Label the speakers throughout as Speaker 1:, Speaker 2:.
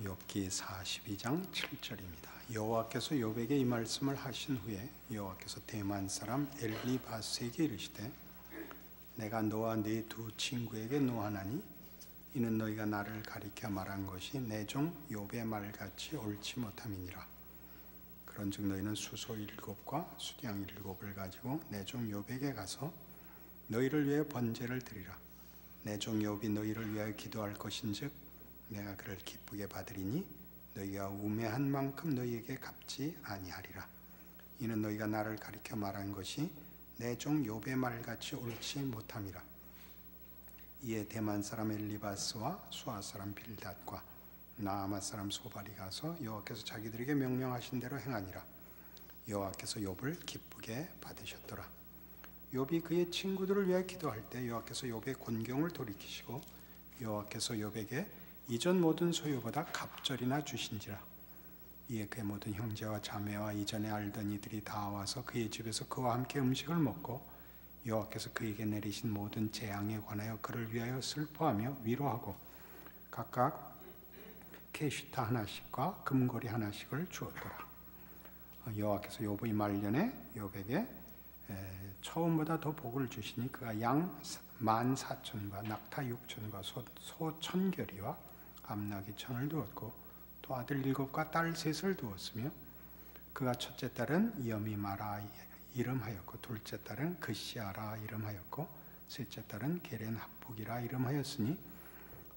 Speaker 1: 욥기 42장 7절입니다. 여호와께서 욥에게 이 말씀을 하신 후에 여호와께서 대만 사람 엘리바스에게 이르시되 내가 너와 네 두 친구에게 노하나니 이는 너희가 나를 가리켜 말한 것이 내 종 욥의 말같이 옳지 못함이니라. 그런즉 너희는 수소 7과 수양 7을 가지고 내 종 욥에게 가서 너희를 위해 번제를 드리라. 내 종 욥이 너희를 위하여 기도할 것인즉 내가 그를 기쁘게 받으리니 너희가 우매한 만큼 너희에게 갚지 아니하리라. 이는 너희가 나를 가리켜 말한 것이 내 종 욥의 말같이 옳지 못함이라. 이에 대만 사람 엘리바스와 수아 사람 빌닷과 나아마 사람 소발이 가서 여호와께서 자기들에게 명령하신 대로 행하니라. 여호와께서 욥을 기쁘게 받으셨더라. 욥이 그의 친구들을 위하여 기도할 때 여호와께서 욥의 곤경을 돌이키시고 여호와께서 욥에게 이전 모든 소유보다 갑절이나 주신지라. 이에 그의 모든 형제와 자매와 이전에 알던 이들이 다 와서 그의 집에서 그와 함께 음식을 먹고 여호와께서 그에게 내리신 모든 재앙에 관하여 그를 위하여 슬퍼하며 위로하고 각각 캐시타 하나씩과 금고리 하나씩을 주었더라. 여호와께서 욥의 말년에 욥에게 처음보다 더 복을 주시니 그가 양 14,000과 낙타 6,000과 소 1,000결이와 암나귀 1,000을 두었고 또 아들 7과 딸 3을 두었으며 그가 첫째 딸은 여미마라 이름하였고 둘째 딸은 그시아라 이름하였고 셋째 딸은 게렌 합복이라 이름하였으니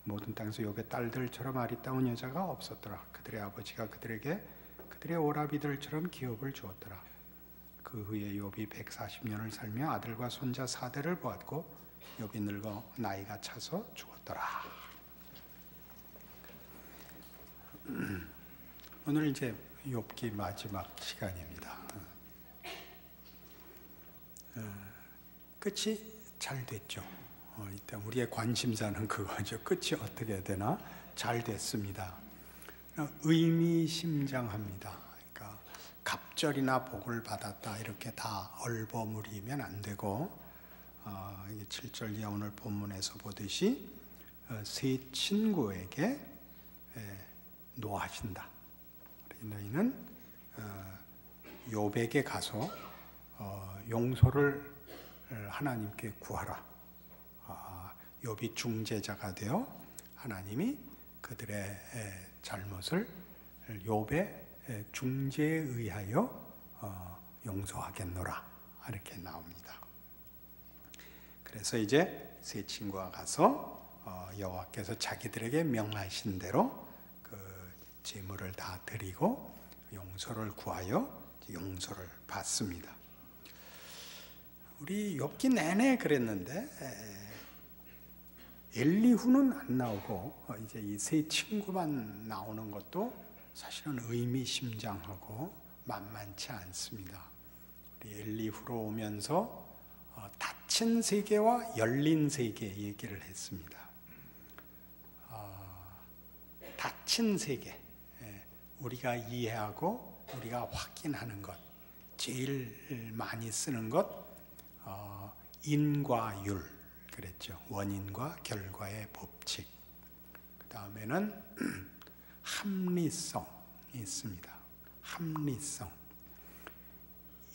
Speaker 1: 모든 땅에서 욥의 딸들처럼 아리따운 여자가 없었더라. 그들의 아버지가 그들에게 그들의 오라비들처럼 기업을 주었더라. 그 후에 욥이 140년을 살며 아들과 손자 4대를 보았고 욥이 늙어 나이가 차서 죽었더라. 오늘 이제 욥기 마지막 시간입니다. 끝이 잘 됐죠. 일단 우리의 관심사는 그거죠. 끝이 어떻게 되나? 잘 됐습니다. 의미심장합니다. 그러니까 갑절이나 복을 받았다 이렇게 다 얼버무리면 안 되고 7절 이하 오늘 본문에서 보듯이 세 친구에게 노하신다. 너희는 욥에게 가서 용서를 하나님께 구하라. 욥이 중재자가 되어 하나님이 그들의 잘못을 욥의 중재에 의하여 용서하겠노라. 이렇게 나옵니다. 그래서 이제 세 친구가 가서 여호와께서 자기들에게 명하신 대로 그 제물을 다 드리고 용서를 구하여 용서를 받습니다. 우리 욥기 내내 그랬는데 엘리후는 안 나오고 이제 이 세 친구만 나오는 것도 사실은 의미심장하고 만만치 않습니다. 우리 엘리후로 오면서 닫힌 세계와 열린 세계 얘기를 했습니다. 닫힌 세계, 우리가 이해하고 우리가 확인하는 것, 제일 많이 쓰는 것 인과 율 그랬죠. 원인과 결과의 법칙. 그 다음에는 합리성이 있습니다. 합리성.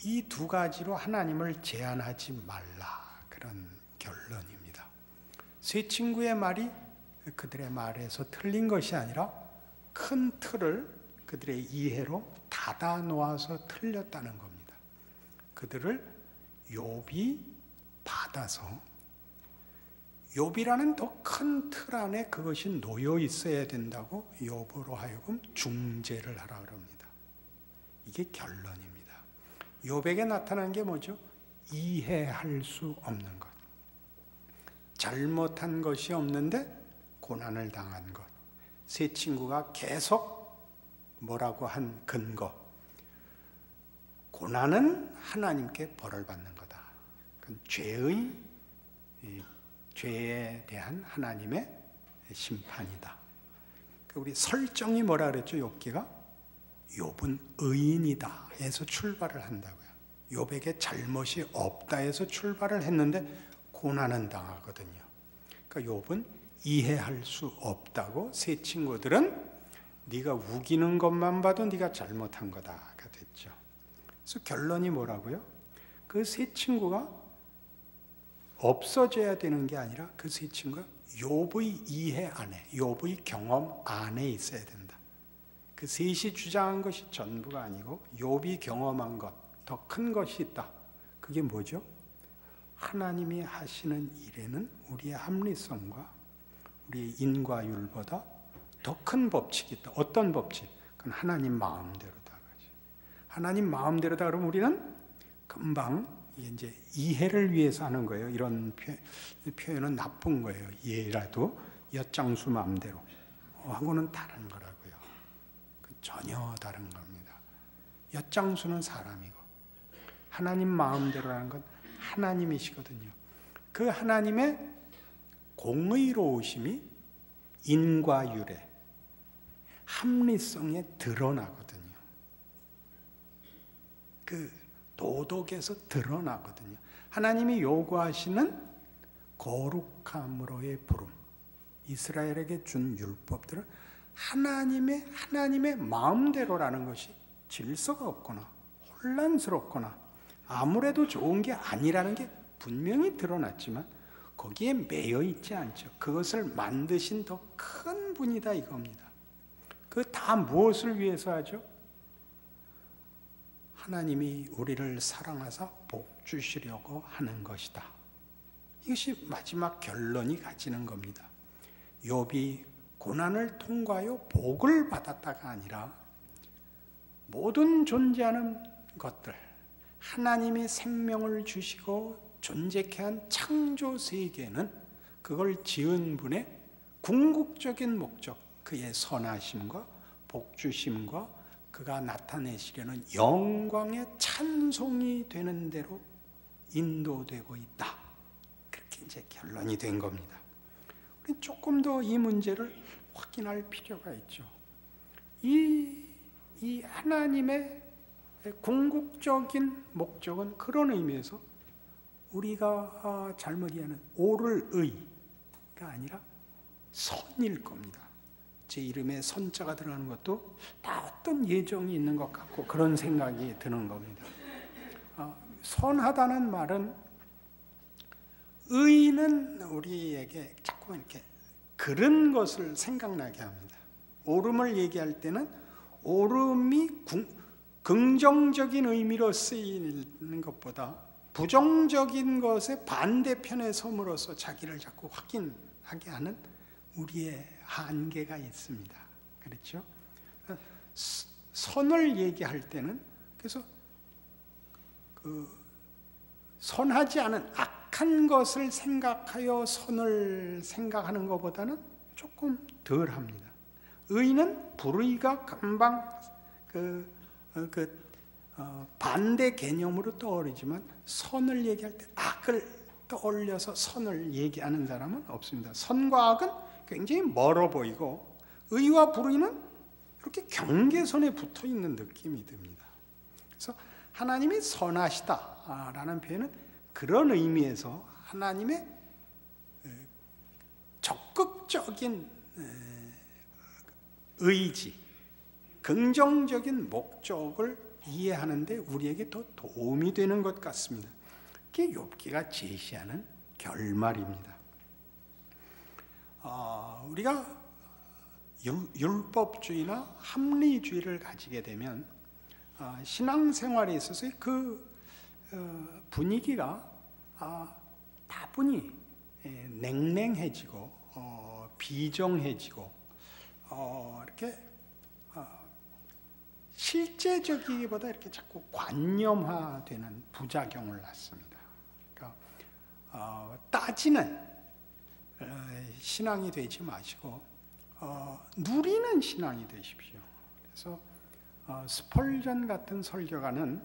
Speaker 1: 이 두 가지로 하나님을 제한하지 말라. 그런 결론입니다. 세 친구의 말이 그들의 말에서 틀린 것이 아니라 큰 틀을 그들의 이해로 닫아 놓아서 틀렸다는 겁니다. 그들을 욥이 받아서 욥이라는 더 큰 틀 안에 그것이 놓여 있어야 된다고 욥으로 하여금 중재를 하라 그럽니다. 이게 결론입니다. 욥에게 나타난 게 뭐죠? 이해할 수 없는 것. 잘못한 것이 없는데 고난을 당한 것. 세 친구가 계속 뭐라고 한 근거. 고난은 하나님께 벌을 받는 거다. 그건 죄에 대한 하나님의 심판이다. 우리 설정이 뭐라 그랬죠? 욥기가 욥은 의인이다 해서 출발을 한다고요. 욥에게 잘못이 없다 해서 출발을 했는데 고난은 당하거든요. 그러니까 욥은 이해할 수 없다고 세 친구들은 네가 우기는 것만 봐도 네가 잘못한 거다가 됐죠. 그래서 결론이 뭐라고요? 그 세 친구가 없어져야 되는 게 아니라 그 세 친구가 욥의 이해 안에, 욥의 경험 안에 있어야 된다. 그 셋이 주장한 것이 전부가 아니고 욥이 경험한 것, 더 큰 것이 있다. 그게 뭐죠? 하나님이 하시는 일에는 우리의 합리성과 우리의 인과율보다 더 큰 법칙이 있다. 어떤 법칙? 그건 하나님 마음대로다. 하나님 마음대로다 그러면 우리는 금방 이제 이해를 위해서 하는 거예요. 이런 표현은 나쁜 거예요. 이해라도 엿장수 마음대로 하고는 다른 거라고요. 전혀 다른 겁니다. 엿장수는 사람이고 하나님 마음대로라는 건 하나님이시거든요. 그 하나님의 공의로우심이 인과율에 합리성에 드러나거든요. 그 도덕에서 드러나거든요. 하나님이 요구하시는 거룩함으로의 부름, 이스라엘에게 준 율법들은 하나님의 마음대로라는 것이 질서가 없거나 혼란스럽거나 아무래도 좋은 게 아니라는 게 분명히 드러났지만 거기에 매여 있지 않죠. 그것을 만드신 더 큰 분이다 이겁니다. 그 다 무엇을 위해서 하죠? 하나님이 우리를 사랑하사 복 주시려고 하는 것이다. 이것이 마지막 결론이 가지는 겁니다. 욥이 고난을 통과하여 복을 받았다가 아니라 모든 존재하는 것들, 하나님이 생명을 주시고 존재케 한 창조 세계는 그걸 지은 분의 궁극적인 목적, 그의 선하심과 복주심과 그가 나타내시려는 영광의 찬송이 되는 대로 인도되고 있다. 그렇게 이제 결론이 된 겁니다. 우리 조금 더 이 문제를 확인할 필요가 있죠. 이 하나님의 궁극적인 목적은 그런 의미에서 우리가 잘못 이해하는 옳을 의가 아니라 선일 겁니다. 제 이름에 선자가 들어가는 것도 다 어떤 예정이 있는 것 같고 그런 생각이 드는 겁니다. 선하다는 말은 의는 우리에게 자꾸 이렇게 그런 것을 생각나게 합니다. 옳음을 얘기할 때는 옳음이 긍정적인 의미로 쓰이는 것보다 부정적인 것의 반대편에 섬으로써 자기를 자꾸 확인하게 하는 우리의 한계가 있습니다. 그렇죠? 선을 얘기할 때는 그래서 선하지 않은 악한 것을 생각하여 선을 생각하는 것보다는 조금 덜 합니다. 의는 불의가 금방 반대 개념으로 떠오르지만 선을 얘기할 때 악을 떠올려서 선을 얘기하는 사람은 없습니다. 선과 악은 굉장히 멀어 보이고 의와 불의는 이렇게 경계선에 붙어 있는 느낌이 듭니다. 그래서 하나님이 선하시다라는 표현은 그런 의미에서 하나님의 적극적인 의지, 긍정적인 목적을 이해하는데 우리에게 더 도움이 되는 것 같습니다. 그게 욥기가 제시하는 결말입니다. 우리가 율법주의나 합리주의를 가지게 되면 신앙생활에 있어서 그 분위기가 다분히 냉랭해지고 비정해지고 이렇게 실제적이기보다 이렇게 자꾸 관념화되는 부작용을 낳습니다. 그러니까 따지는 신앙이 되지 마시고 누리는 신앙이 되십시오. 그래서 스펄전 같은 설교가는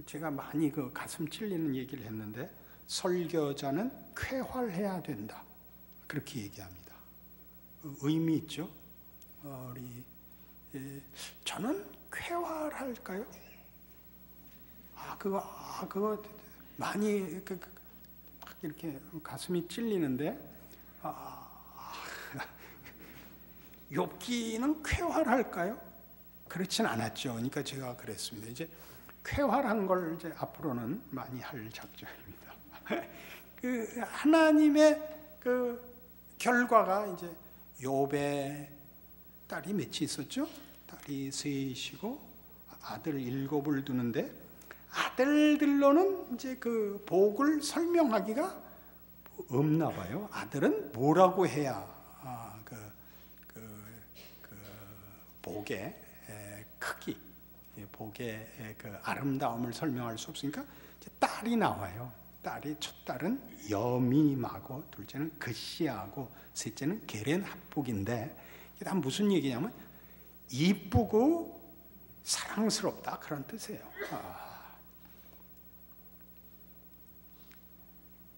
Speaker 1: 제가 많이 그 가슴 찔리는 얘기를 했는데 설교자는 쾌활해야 된다 그렇게 얘기합니다. 의미 있죠. 저는 쾌활할까요? 그거 많이 이렇게 가슴이 찔리는데 욥기는 쾌활할까요? 그렇진 않았죠. 그러니까 제가 그랬습니다. 이제 쾌활한 걸 이제 앞으로는 많이 할 작정입니다. 그 하나님의 그 결과가 이제 욥의 딸이 몇이 있었죠? 딸이 셋이고 아들 7을 두는데 아들들로는 이제 그 복을 설명하기가 없나 봐요. 아들은 뭐라고 해야 그 복의 크기, 복의 그 아름다움을 설명할 수 없으니까 이제 딸이 나와요. 첫 딸은 여미마고, 둘째는 그시아고, 셋째는 게렌 합복인데, 이게 다 무슨 얘기냐면 이쁘고 사랑스럽다 그런 뜻이에요.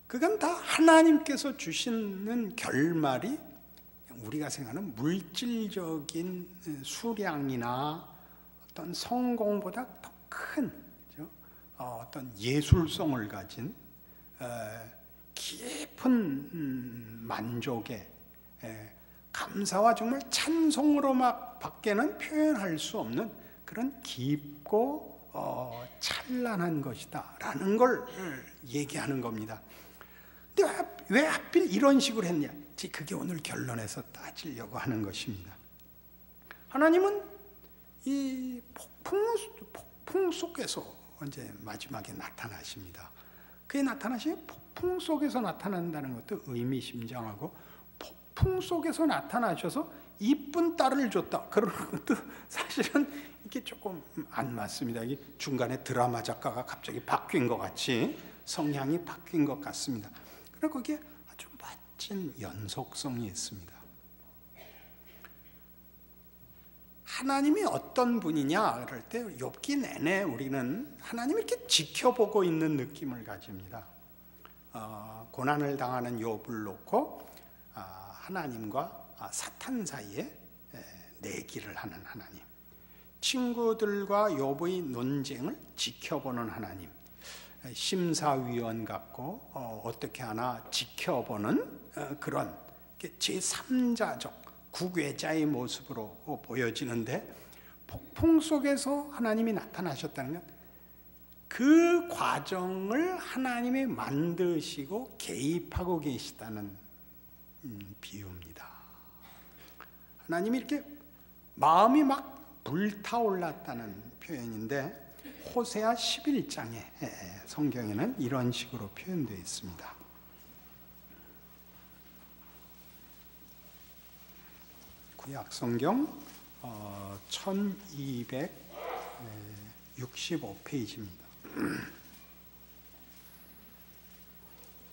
Speaker 1: 그건 다 하나님께서 주시는 결말이 우리가 생각하는 물질적인 수량이나 어떤 성공보다 더 큰 어떤 예술성을 가진 깊은 만족의 감사와 정말 찬송으로 막 밖에는 표현할 수 없는 그런 깊고 찬란한 것이다 라는 걸 얘기하는 겁니다. 근데 왜 하필 이런 식으로 했냐? 그게 오늘 결론에서 따지려고 하는 것입니다. 하나님은 이 폭풍 속에서 이제 마지막에 나타나십니다. 그게 나타나시면 폭풍 속에서 나타난다는 것도 의미심장하고, 폭풍 속에서 나타나셔서 이쁜 딸을 줬다 그런 것도 사실은 이게 조금 안 맞습니다. 이게 중간에 드라마 작가가 갑자기 바뀐 것 같이 성향이 바뀐 것 같습니다. 그리고 거기에 아주 멋진 연속성이 있습니다. 하나님이 어떤 분이냐 그럴 때 욥기 내내 우리는 하나님을 이렇게 지켜보고 있는 느낌을 가집니다. 고난을 당하는 욥을 놓고 하나님과 사탄 사이에 내기를 하는 하나님, 친구들과 욥의 논쟁을 지켜보는 하나님, 심사위원 같고 어떻게 하나 지켜보는 그런 제3자적 국외자의 모습으로 보여지는데, 폭풍 속에서 하나님이 나타나셨다는 건 그 과정을 하나님이 만드시고 개입하고 계시다는 비유입니다. 하나님이 이렇게 마음이 막 불타올랐다는 표현인데, 호세아 11장에 성경에는 이런 식으로 표현되어 있습니다. 구약 성경 1265페이지입니다.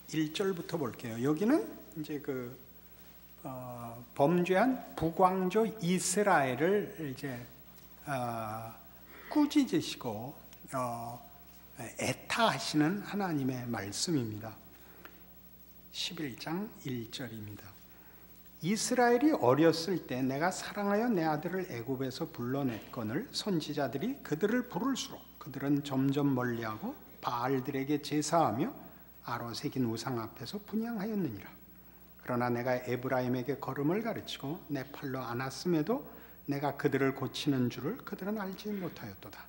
Speaker 1: 1절부터 볼게요. 여기는 이제 범죄한 북왕조 이스라엘을 이제 꾸짖으시고 애타하시는 하나님의 말씀입니다. 11장 1절입니다. 이스라엘이 어렸을 때 내가 사랑하여 내 아들을 애굽에서 불러냈거늘 선지자들이 그들을 부를수록 그들은 점점 멀리하고 바알들에게 제사하며 아로 새긴 우상 앞에서 분향하였느니라. 그러나 내가 에브라임에게 걸음을 가르치고 내 팔로 안았음에도 내가 그들을 고치는 줄을 그들은 알지 못하였도다.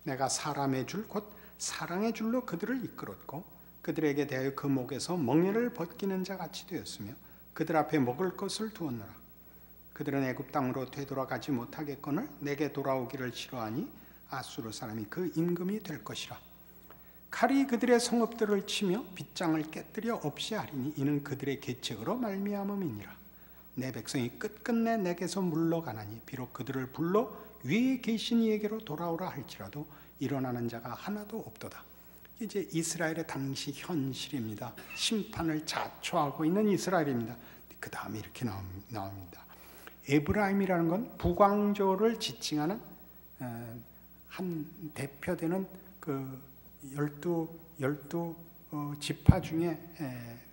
Speaker 1: 내가 사람의 줄 곧 사랑의 줄로 그들을 이끌었고 그들에게 대하여 그 목에서 멍에를 벗기는 자 같이 되었으며 그들 앞에 먹을 것을 두었노라. 그들은 애굽 땅으로 되돌아가지 못하겠거늘 내게 돌아오기를 싫어하니 아수르 사람이 그 임금이 될 것이라. 칼이 그들의 성읍들을 치며 빗장을 깨뜨려 없이 하리니 이는 그들의 계책으로 말미암음이니라. 내 백성이 끝끝내 내게서 물러가나니 비록 그들을 불러 위에 계신 이에게로 돌아오라 할지라도 일어나는 자가 하나도 없도다. 이제 이스라엘의 당시 현실입니다. 심판을 자초하고 있는 이스라엘입니다. 그 다음에 이렇게 나옵니다. 에브라임이라는 건 북왕조를 지칭하는 한 대표되는 그 12 지파 중에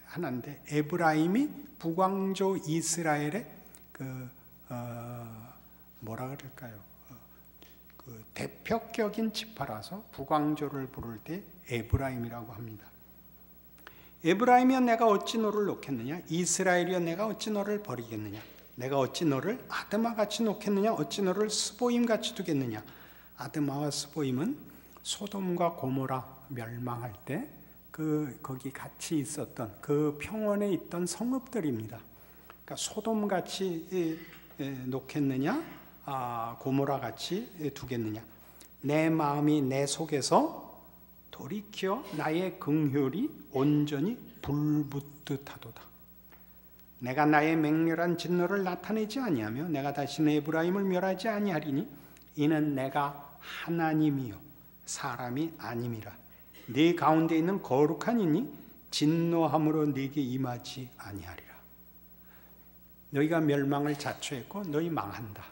Speaker 1: 하나인데, 에브라임이 북왕조 이스라엘의 뭐라 그럴까요? 그 대표격인 지파라서 북왕조를 부를 때 에브라임이라고 합니다. 에브라임이여 내가 어찌 너를 놓겠느냐? 이스라엘이여 내가 어찌 너를 버리겠느냐? 내가 어찌 너를 아드마 같이 놓겠느냐? 어찌 너를 스보임 같이 두겠느냐? 아드마와 스보임은 소돔과 고모라 멸망할 때 거기 같이 있었던 그 평원에 있던 성읍들입니다. 그러니까 소돔 같이 놓겠느냐? 고모라 같이 두겠느냐? 내 마음이 내 속에서 돌이켜 나의 긍휼이 온전히 불붙듯 하도다. 내가 나의 맹렬한 진노를 나타내지 아니하며 내가 다시는 에브라임을 멸하지 아니하리니 이는 내가 하나님이요 사람이 아님이라. 네 가운데 있는 거룩한 이니 진노함으로 네게 임하지 아니하리라. 너희가 멸망을 자초했고 너희 망한다.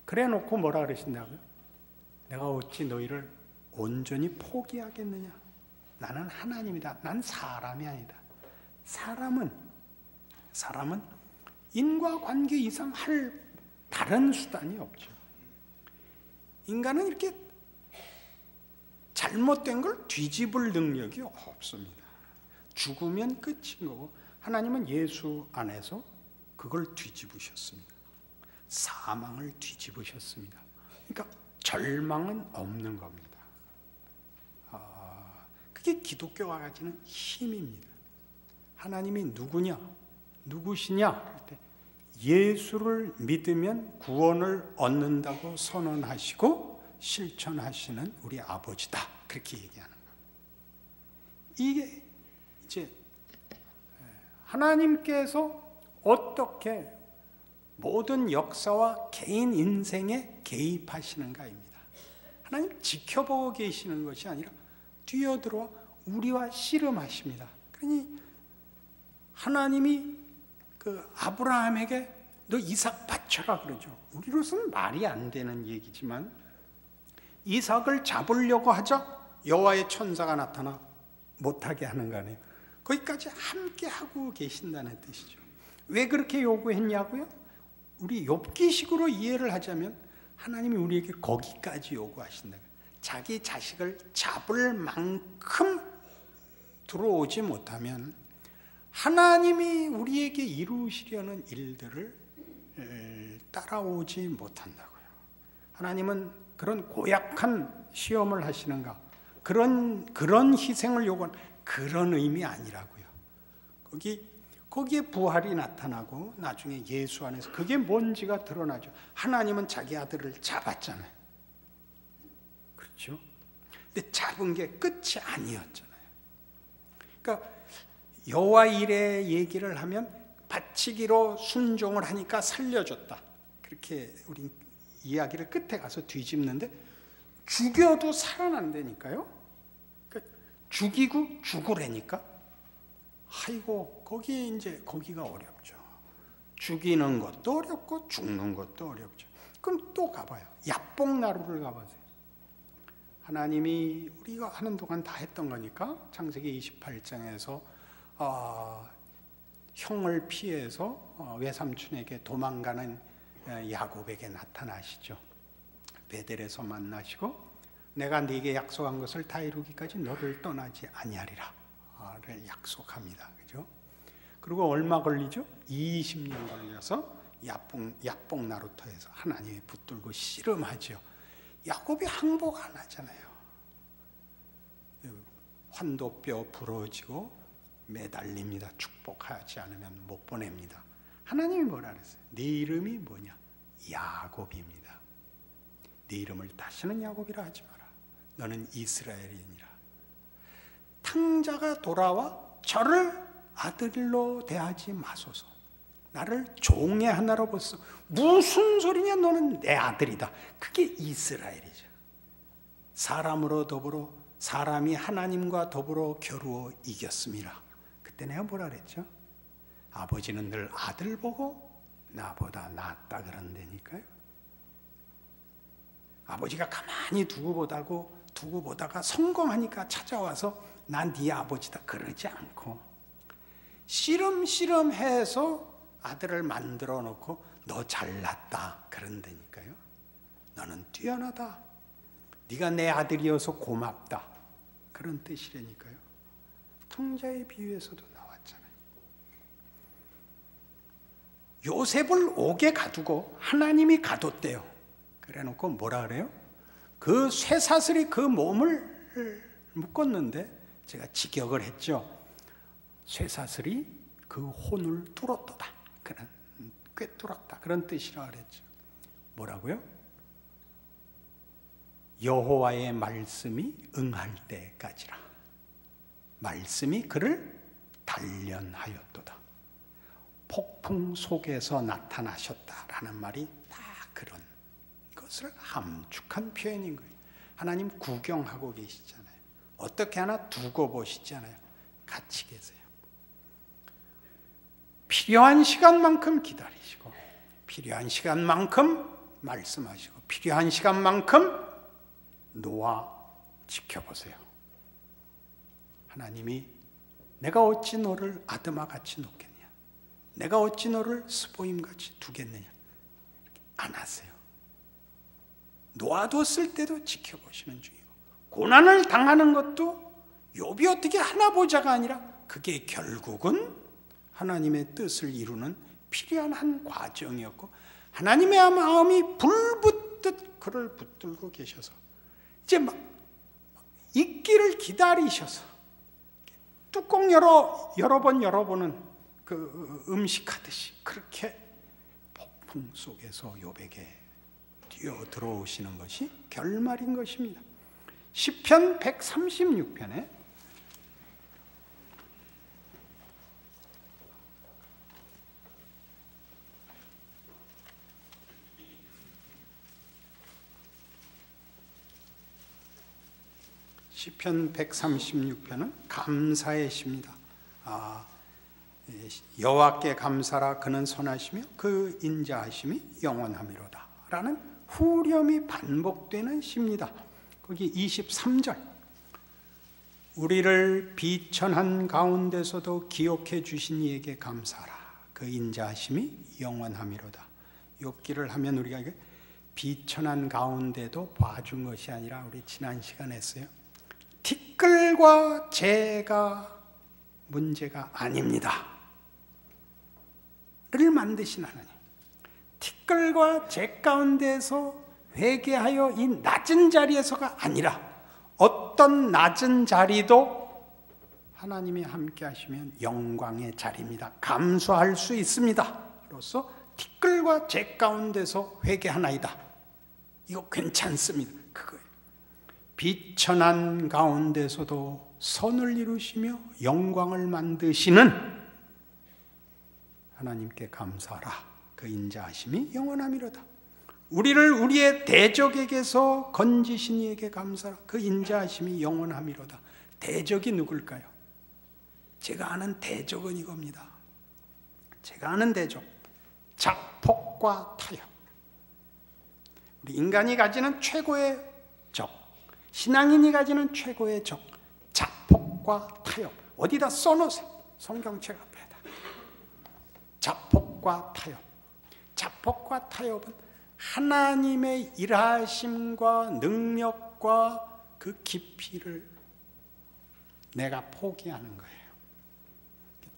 Speaker 1: 그래 놓고 뭐라 그러신다고요? 내가 어찌 너희를 온전히 포기하겠느냐? 나는 하나님이다. 난 사람이 아니다. 사람은 인과관계 이상 할 다른 수단이 없죠. 인간은 이렇게 잘못된 걸 뒤집을 능력이 없습니다. 죽으면 끝인 거고 하나님은 예수 안에서 그걸 뒤집으셨습니다. 사망을 뒤집으셨습니다. 그러니까 절망은 없는 겁니다. 그게 기독교가 가지는 힘입니다. 하나님이 누구시냐 할 때 예수를 믿으면 구원을 얻는다고 선언하시고 실천하시는 우리 아버지다. 그렇게 얘기하는 겁니다. 이게 이제 하나님께서 어떻게 모든 역사와 개인 인생에 개입하시는가입니다. 하나님 지켜보고 계시는 것이 아니라 뛰어들어와 우리와 씨름하십니다. 그러니 하나님이 그 아브라함에게 너 이삭 바쳐라 그러죠. 우리로서는 말이 안 되는 얘기지만 이삭을 잡으려고 하자 여호와의 천사가 나타나 못하게 하는 거 아니에요. 거기까지 함께 하고 계신다는 뜻이죠. 왜 그렇게 요구했냐고요? 우리 욥기식으로 이해를 하자면 하나님이 우리에게 거기까지 요구하신다. 자기 자식을 잡을 만큼 들어오지 못하면 하나님이 우리에게 이루시려는 일들을 따라오지 못한다고요. 하나님은 그런 고약한 시험을 하시는가? 그런 희생을 요구하는 그런 의미 아니라고요. 거기에 부활이 나타나고 나중에 예수 안에서 그게 뭔지가 드러나죠. 하나님은 자기 아들을 잡았잖아요. 그렇죠? 근데 잡은 게 끝이 아니었잖아요. 그러니까 여호와 일의 얘기를 하면 바치기로 순종을 하니까 살려줬다. 그렇게 우리 이야기를 끝에 가서 뒤집는데 죽여도 살아난다니까요. 그러니까 죽이고 죽으라니까. 아이고 거기가 어렵죠. 죽이는 것도 어렵고 죽는 것도 어렵죠. 그럼 또 가봐요. 야복나루를 가보세요. 하나님이 우리가 하는 동안 다 했던 거니까 창세기 28장에서 형을 피해서 외삼촌에게 도망가는 야곱에게 나타나시죠. 베델에서 만나시고 내가 네게 약속한 것을 다 이루기까지 너를 떠나지 아니하리라 를 약속합니다. 그죠? 그리고 얼마 걸리죠? 20년 걸려서 야복나루터에서 하나님이 붙들고 씨름하죠. 야곱이 항복 안 하잖아요. 환도뼈 부러지고 매달립니다. 축복하지 않으면 못 보냅니다. 하나님이 뭐라 그랬어요? 네 이름이 뭐냐? 야곱입니다. 네 이름을 다시는 야곱이라 하지 마라. 너는 이스라엘이니라. 탕자가 돌아와 저를 아들로 대하지 마소서. 나를 종의 하나로 보소. 무슨 소리냐? 너는 내 아들이다. 그게 이스라엘이죠. 사람으로 더불어 사람이 하나님과 더불어 겨루어 이겼습니다. 그때 내가 뭐라 그랬죠? 아버지는 늘 아들 보고 나보다 낫다 그런다니까요. 아버지가 가만히 두고 보다가 성공하니까 찾아와서 난 네 아버지다 그러지 않고 씨름해서 아들을 만들어 놓고 너 잘났다 그런다니까요. 너는 뛰어나다. 네가 내 아들이어서 고맙다. 그런 뜻이라니까요. 통자의 비유에서도 나왔잖아요. 요셉을 옥에 가두고 하나님이 가뒀대요. 그래놓고 뭐라 그래요? 그 쇠사슬이 그 몸을 묶었는데 제가 직역을 했죠. 쇠사슬이 그 혼을 뚫었도다. 그런 꿰뚫었다. 그런 뜻이라 그랬죠. 뭐라고요? 여호와의 말씀이 응할 때까지라. 말씀이 그를 단련하였도다. 폭풍 속에서 나타나셨다라는 말이 다 그런 것을 함축한 표현인 거예요. 하나님 구경하고 계시잖아요. 어떻게 하나 두고 보시잖아요. 같이 계세요. 필요한 시간만큼 기다리시고, 필요한 시간만큼 말씀하시고, 필요한 시간만큼 놓아 지켜보세요. 하나님이 내가 어찌 너를 아드마같이 놓겠냐, 내가 어찌 너를 스보임같이 두겠느냐, 안 하세요. 놓아뒀을 때도 지켜보시는 중이고, 고난을 당하는 것도 욥이 어떻게 하나 보자가 아니라 그게 결국은 하나님의 뜻을 이루는 필요한 한 과정이었고, 하나님의 마음이 불붙듯 그를 붙들고 계셔서 이제 막 있기를 기다리셔서 뚜껑 여러 번 열어보는 그 음식하듯이 그렇게 폭풍 속에서 욥에게 뛰어 들어오시는 것이 결말인 것입니다. 시편 136편에 시편 136편은 감사의 시입니다. 여호와께 감사라, 그는 선하시며 그 인자하심이 영원하미로다 라는 후렴이 반복되는 시입니다. 거기 23절, 우리를 비천한 가운데서도 기억해 주신 이에게 감사하라, 그 인자하심이 영원하미로다. 욥기를 하면 우리가 비천한 가운데도 봐준 것이 아니라, 우리 지난 시간에 했어요. 티끌과 재가 문제가 아닙니다 를 만드신 하나님, 티끌과 재 가운데서 회개하여 이 낮은 자리에서가 아니라 어떤 낮은 자리도 하나님이 함께 하시면 영광의 자리입니다. 감수할 수 있습니다. 로서 티끌과 재 가운데서 회개하나이다. 이거 괜찮습니다. 그거예요. 비천한 가운데서도 선을 이루시며 영광을 만드시는 하나님께 감사하라, 그 인자하심이 영원하미로다. 우리를 우리의 대적에게서 건지신 이에게 감사하라, 그 인자하심이 영원하미로다. 대적이 누굴까요? 제가 아는 대적은 이겁니다. 제가 아는 대적, 자폭과 타협. 우리 인간이 가지는 최고의 적, 신앙인이 가지는 최고의 적, 자폭과 타협. 어디다 써놓으세요. 성경책 앞에다. 자폭과 타협. 자폭과 타협은 하나님의 일하심과 능력과 그 깊이를 내가 포기하는 거예요.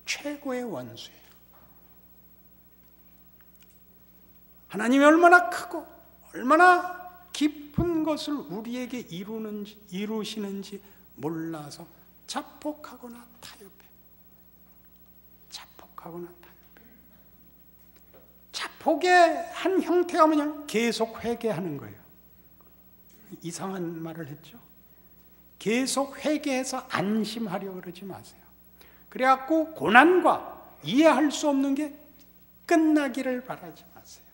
Speaker 1: 최고의 원수예요. 하나님이 얼마나 크고 얼마나 깊은 것을 우리에게 이루시는지 몰라서 자폭하거나 타협해. 자폭하거나 타협해. 자폭의 한 형태가 뭐냐? 계속 회개하는 거예요. 이상한 말을 했죠. 계속 회개해서 안심하려고 그러지 마세요. 그래갖고 고난과 이해할 수 없는 게 끝나기를 바라지 마세요.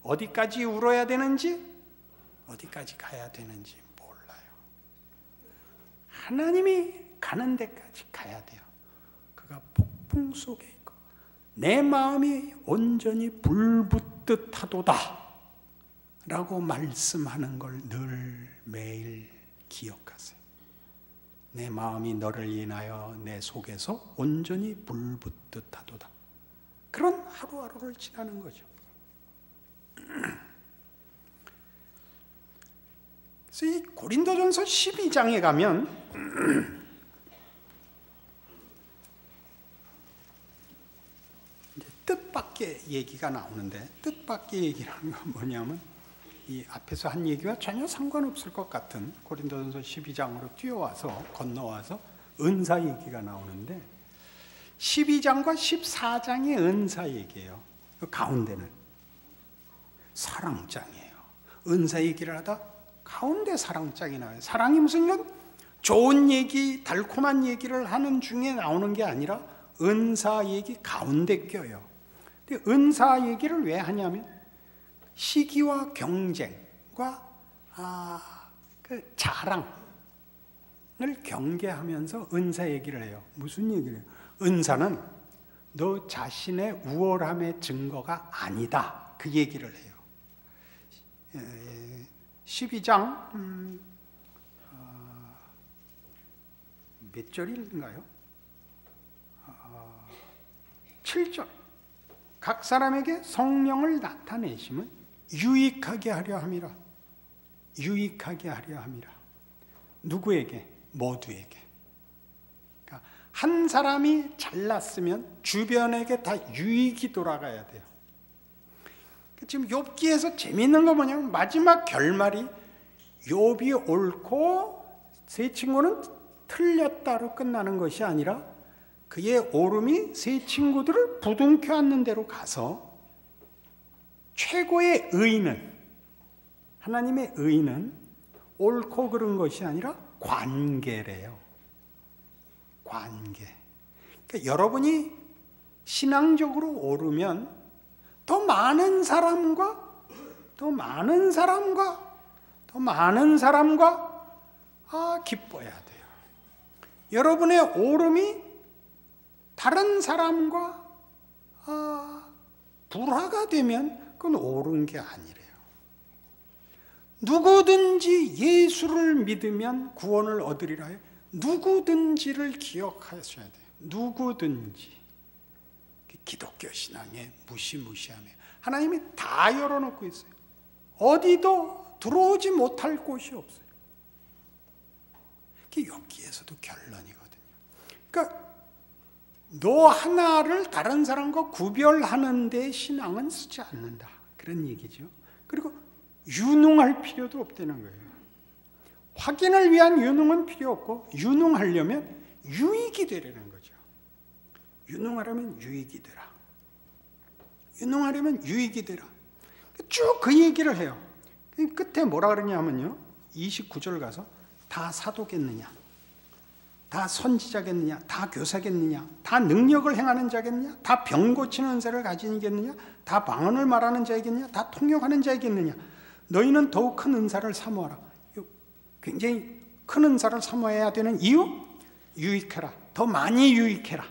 Speaker 1: 어디까지 울어야 되는지, 어디까지 가야 되는지 몰라요. 하나님이 가는 데까지 가야 돼요. 그가 폭풍 속에 있고 내 마음이 온전히 불붙듯 하도다 라고 말씀하는 걸 늘 매일 기억하세요. 내 마음이 너를 인하여 내 속에서 온전히 불붙듯 하도다. 그런 하루하루를 지나는 거죠. 그래서 이 고린도전서 12장에 가면 이제 뜻밖의 얘기가 나오는데, 뜻밖의 얘기라는 건 뭐냐면 이 앞에서 한 얘기와 전혀 상관없을 것 같은 고린도전서 12장으로 뛰어와서 건너와서 은사 얘기가 나오는데, 12장과 14장의 은사 얘기예요. 그 가운데는 사랑장이에요. 은사 얘기를 하다 가운데 사랑장이 나와요. 사랑이 무슨 이런 좋은 얘기, 달콤한 얘기를 하는 중에 나오는 게 아니라 은사 얘기 가운데 껴요. 근데 은사 얘기를 왜 하냐면 시기와 경쟁과 그 자랑을 경계하면서 은사 얘기를 해요. 무슨 얘기를 해요? 은사는 너 자신의 우월함의 증거가 아니다, 그 얘기를 해요. 12장 몇 절인가요? 7절. 각 사람에게 성령을 나타내심은 유익하게 하려 함이라. 유익하게 하려 함이라. 누구에게? 모두에게. 그러니까 한 사람이 잘났으면 주변에게 다 유익이 돌아가야 돼요. 지금 욥기에서 재미있는 거 뭐냐면 마지막 결말이 욥이 옳고 세 친구는 틀렸다로 끝나는 것이 아니라 그의 옳음이 세 친구들을 부둥켜 안는 대로 가서 최고의 의는, 하나님의 의는 옳고 그른 것이 아니라 관계래요. 관계. 그러니까 여러분이 신앙적으로 오르면 더 많은 사람과 기뻐해야 돼요. 여러분의 오름이 다른 사람과 불화가 되면 그건 옳은 게 아니래요. 누구든지 예수를 믿으면 구원을 얻으리라 해요. 누구든지를 기억하셔야 돼요. 누구든지. 기독교 신앙의 무시무시함에 하나님이 다 열어놓고 있어요. 어디도 들어오지 못할 곳이 없어요. 그게 욥기에서도 결론이거든요. 그러니까 너 하나를 다른 사람과 구별하는 데 신앙은 쓰지 않는다, 그런 얘기죠. 그리고 유능할 필요도 없다는 거예요. 확인을 위한 유능은 필요 없고, 유능하려면 유익이 되려는 거죠. 유능하려면 유익이 되라. 유능하려면 유익이 되라. 쭉 그 얘기를 해요. 끝에 뭐라 그러냐면요, 29절 가서 다 사도겠느냐, 다 선지자겠느냐, 다 교사겠느냐, 다 능력을 행하는 자겠느냐, 다 병 고치는 은사를 가지겠느냐, 다 방언을 말하는 자이겠느냐, 다 통역하는 자이겠느냐. 너희는 더욱 큰 은사를 사모하라. 굉장히 큰 은사를 사모해야 되는 이유? 유익해라. 더 많이 유익해라.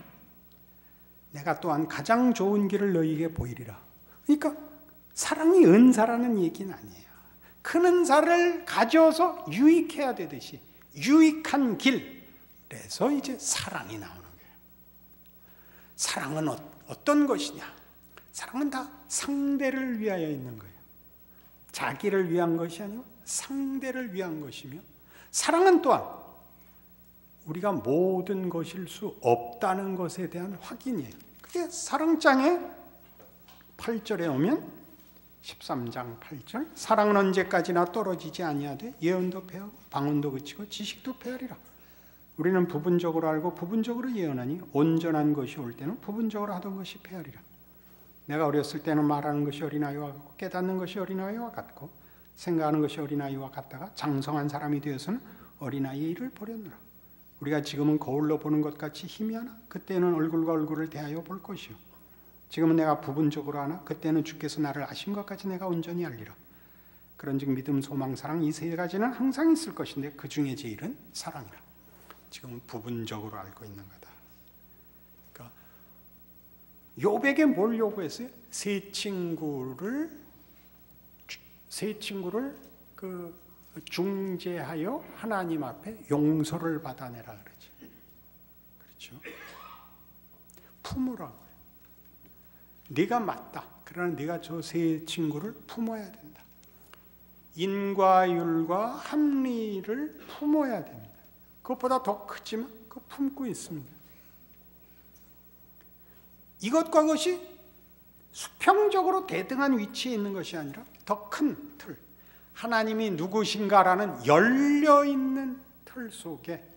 Speaker 1: 내가 또한 가장 좋은 길을 너희에게 보이리라. 그러니까 사랑이 은사라는 얘기는 아니에요. 큰 은사를 가져서 유익해야 되듯이 유익한 길, 그래서 이제 사랑이 나오는 거예요. 사랑은 어떤 것이냐? 사랑은 다 상대를 위하여 있는 거예요. 자기를 위한 것이 아니고 상대를 위한 것이며, 사랑은 또한 우리가 모든 것일 수 없다는 것에 대한 확인이에요. 그게 사랑장의 8절에 오면 13장 8절, 사랑은 언제까지나 떨어지지 아니하되 예언도 패하고 방언도 그치고 지식도 패하리라. 우리는 부분적으로 알고 부분적으로 예언하니 온전한 것이 올 때는 부분적으로 하던 것이 패하리라. 내가 어렸을 때는 말하는 것이 어린아이와 같고 깨닫는 것이 어린아이와 같고 생각하는 것이 어린아이와 같다가 장성한 사람이 되어서는 어린아이의 일을 버렸노라. 우리가 지금은 거울로 보는 것 같이 희미하나 그때는 얼굴과 얼굴을 대하여 볼 것이요. 지금은 내가 부분적으로 하나 그때는 주께서 나를 아신 것까지 내가 온전히 알리라. 그런즉 믿음, 소망, 사랑 이 세 가지는 항상 있을 것인데 그 중에 제일은 사랑이라. 지금은 부분적으로 알고 있는 거다. 그러니까 욥에게 뭘 요구했어요? 세 친구를 그 중재하여 하나님 앞에 용서를 받아내라 그러죠. 그렇죠? 품으라고요. 네가 맞다. 그러나 네가 저 세 친구를 품어야 된다. 인과율과 합리를 품어야 됩니다. 그것보다 더 크지만 그 품고 있습니다. 이것과 그것이 수평적으로 대등한 위치에 있는 것이 아니라 더 큰 틀, 하나님이 누구신가라는 열려있는 틀 속에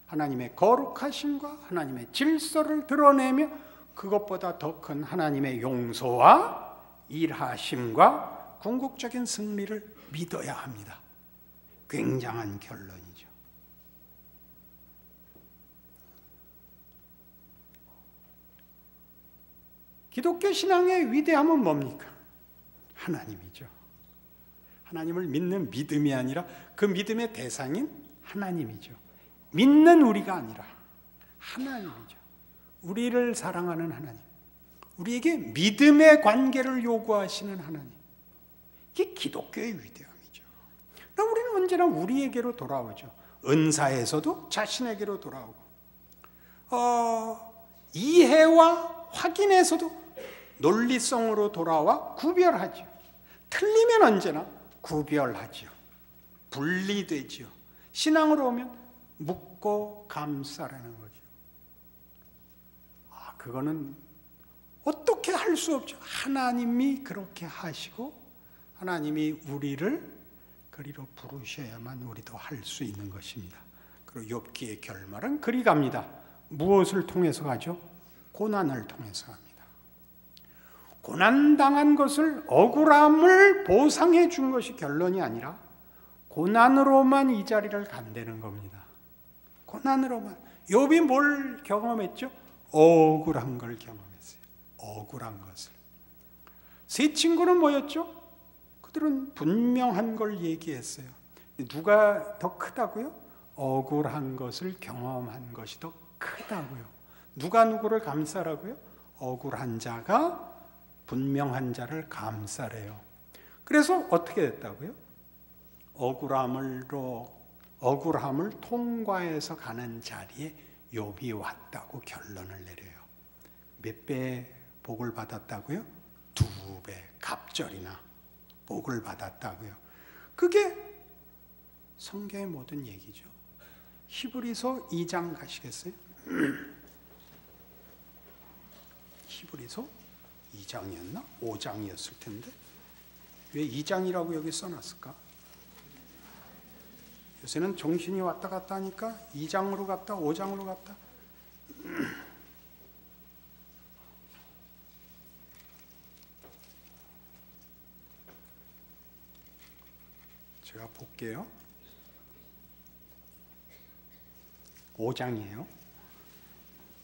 Speaker 1: 하나님의 거룩하심과 하나님의 질서를 드러내며 그것보다 더 큰 하나님의 용서와 일하심과 궁극적인 승리를 믿어야 합니다. 굉장한 결론이죠. 기독교 신앙의 위대함은 뭡니까? 하나님이죠. 하나님을 믿는 믿음이 아니라 그 믿음의 대상인 하나님이죠. 믿는 우리가 아니라 하나님이죠. 우리를 사랑하는 하나님, 우리에게 믿음의 관계를 요구하시는 하나님, 이게 기독교의 위대함이죠. 우리는 언제나 우리에게로 돌아오죠. 은사에서도 자신에게로 돌아오고, 이해와 확인에서도 논리성으로 돌아와 구별하죠. 틀리면 언제나 구별하죠. 분리되죠. 신앙으로 오면 묻고 감싸라는 거죠. 그거는 어떻게 할 수 없죠. 하나님이 그렇게 하시고 하나님이 우리를 그리로 부르셔야만 우리도 할 수 있는 것입니다. 그리고 욥기의 결말은 그리 갑니다. 무엇을 통해서 가죠? 고난을 통해서 갑니다. 고난당한 것을, 억울함을 보상해 준 것이 결론이 아니라 고난으로만 이 자리를 간다는 겁니다. 고난으로만. 욥이 뭘 경험했죠? 억울한 걸 경험했어요. 억울한 것을. 세 친구는 뭐였죠? 그들은 분명한 걸 얘기했어요. 누가 더 크다고요? 억울한 것을 경험한 것이 더 크다고요. 누가 누구를 감싸라고요? 억울한 자가 분명한 자를 감싸래요. 그래서 어떻게 됐다고요? 억울함을 통과해서 가는 자리에 욥이 왔다고 결론을 내려요. 몇 배 복을 받았다고요? 2배 갑절이나 복을 받았다고요. 그게 성경의 모든 얘기죠. 히브리서 2장 가시겠어요? 히브리서 2장이었나? 5장이었을 텐데 왜 2장이라고 여기 써놨을까? 요새는 정신이 왔다 갔다 하니까 2장으로 갔다 5장으로 갔다. 제가 볼게요. 5장이에요.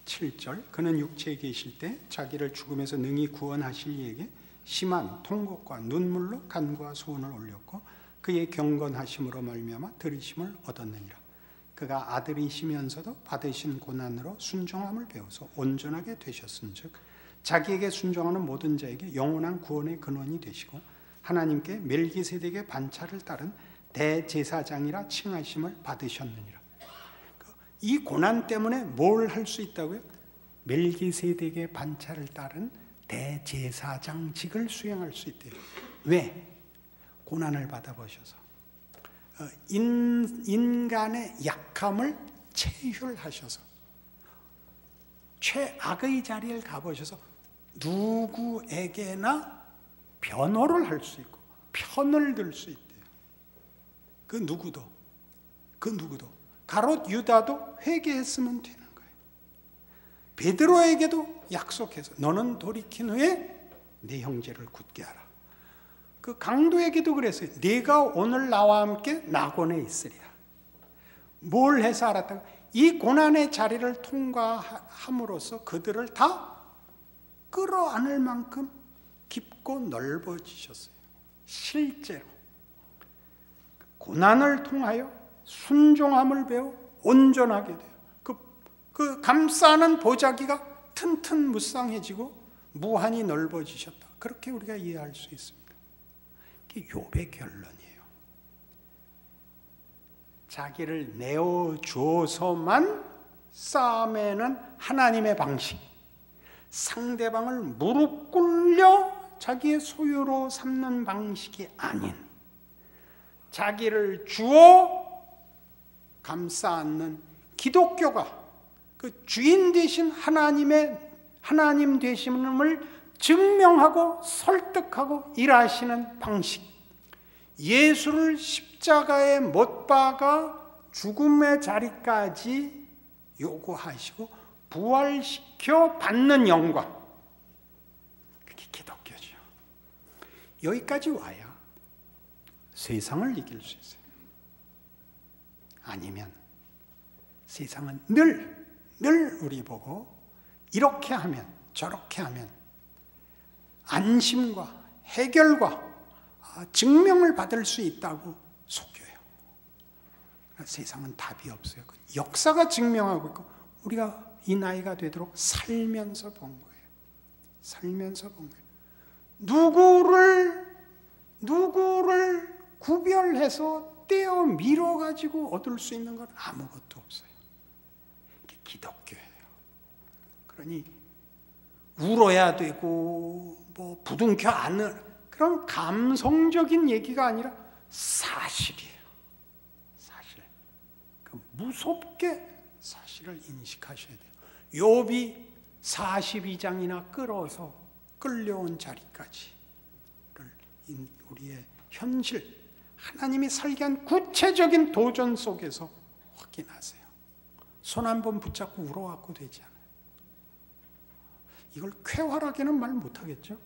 Speaker 1: 7절. 그는 육체에 계실 때 자기를 죽음에서 능히 구원하실 이에게 심한 통곡과 눈물로 간구와 소원을 올렸고 그의 경건하심으로 말미암아 들으심을 얻었느니라. 그가 아들이시면서도 받으신 고난으로 순종함을 배워서 온전하게 되셨은즉 자기에게 순종하는 모든 자에게 영원한 구원의 근원이 되시고 하나님께 멜기세덱의 반차를 따른 대제사장이라 칭하심을 받으셨느니라. 이 고난 때문에 뭘 할 수 있다고요? 멜기세덱의 반차를 따른 대제사장직을 수행할 수 있대요. 왜? 고난을 받아보셔서 인간의 약함을 체휼하셔서 최악의 자리를 가보셔서 누구에게나 변호를 할 수 있고 편을 들 수 있대요. 그 누구도 가롯 유다도 회개했으면 되는 거예요. 베드로에게도 약속해서 너는 돌이킨 후에 네 형제를 굳게 하라. 그 강도에게도 그랬어요. 네가 오늘 나와 함께 낙원에 있으리라. 뭘 해서 알았다고? 이 고난의 자리를 통과함으로써 그들을 다 끌어안을 만큼 깊고 넓어지셨어요. 실제로 고난을 통하여 순종함을 배워 온전하게 돼요. 그 감싸는 보자기가 튼튼 무쌍해지고 무한히 넓어지셨다. 그렇게 우리가 이해할 수 있습니다. 이게 욥의 결론이에요. 자기를 내어주어서만 싸매는 하나님의 방식, 상대방을 무릎 꿇려 자기의 소유로 삼는 방식이 아닌 자기를 주어 감싸 안는 기독교가 그 주인 되신 하나님 되심을 증명하고 설득하고 일하시는 방식, 예수를 십자가에 못 박아 죽음의 자리까지 요구하시고 부활시켜 받는 영광, 그게 기독교죠. 여기까지 와야 세상을 이길 수 있어요. 아니면 세상은 늘 우리 보고 이렇게 하면 저렇게 하면 안심과 해결과 증명을 받을 수 있다고 속여요. 세상은 답이 없어요. 역사가 증명하고 있고 우리가 이 나이가 되도록 살면서 본 거예요. 살면서 본 거예요. 누구를 구별해서 떼어 밀어가지고 얻을 수 있는 건 아무것도 없어요. 이게 기독교예요. 그러니 울어야 되고 뭐 부둥켜 안을 그런 감성적인 얘기가 아니라 사실이에요. 사실. 무섭게 사실을 인식하셔야 돼요. 욥이 42장이나 끌어서 끌려온 자리까지 우리의 현실, 하나님이 설계한 구체적인 도전 속에서 확인하세요. 손 한 번 붙잡고 울어갖고 되지 않아요. 이걸 쾌활하게는 말 못하겠죠?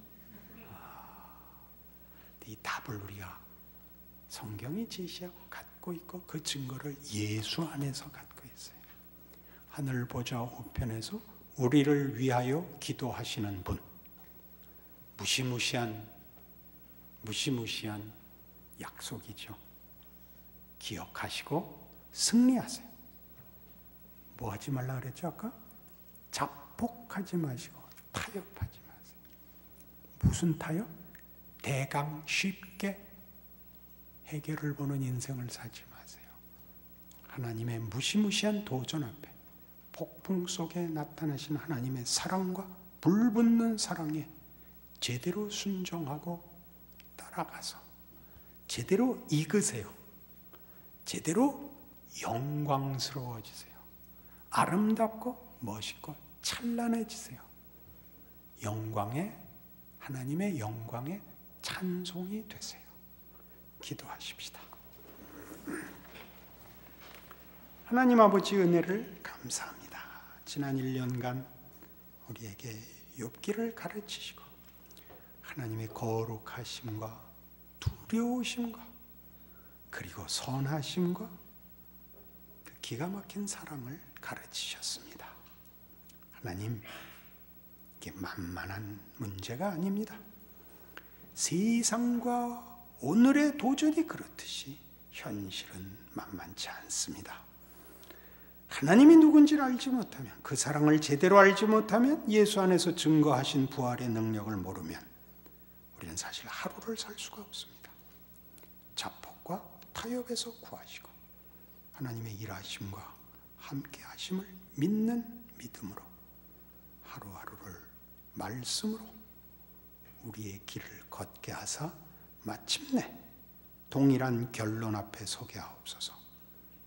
Speaker 1: 이 답을 우리가 성경이 제시하고 갖고 있고 그 증거를 예수 안에서 갖고 있어요. 하늘 보좌 우편에서 우리를 위하여 기도하시는 분, 무시무시한 약속이죠. 기억하시고 승리하세요. 뭐 하지 말라 그랬죠 아까? 자폭하지 마시고 타협하지 마세요. 무슨 타협? 대강 쉽게 해결을 보는 인생을 살지 마세요. 하나님의 무시무시한 도전 앞에 폭풍 속에 나타나신 하나님의 사랑과 불붙는 사랑에 제대로 순종하고 따라가서 제대로 익으세요. 제대로 영광스러워지세요. 아름답고 멋있고 찬란해지세요. 하나님의 영광에 찬송이 되세요. 기도하십시다. 하나님 아버지 은혜를 감사합니다. 지난 1년간 우리에게 욥기를 가르치시고 하나님의 거룩하심과 두려우심과 그리고 선하심과 그 기가 막힌 사랑을 가르치셨습니다. 하나님, 이게 만만한 문제가 아닙니다. 세상과 오늘의 도전이 그렇듯이 현실은 만만치 않습니다. 하나님이 누군지를 알지 못하면, 그 사랑을 제대로 알지 못하면, 예수 안에서 증거하신 부활의 능력을 모르면 우리는 사실 하루를 살 수가 없습니다. 자폭과 타협에서 구하시고 하나님의 일하심과 함께 하심을 믿는 믿음으로 하루하루를 말씀으로 우리의 길을 걷게 하사 마침내 동일한 결론 앞에 서게 하옵소서.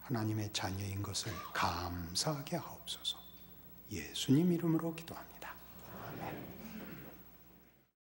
Speaker 1: 하나님의 자녀인 것을 감사하게 하옵소서. 예수님 이름으로 기도합니다.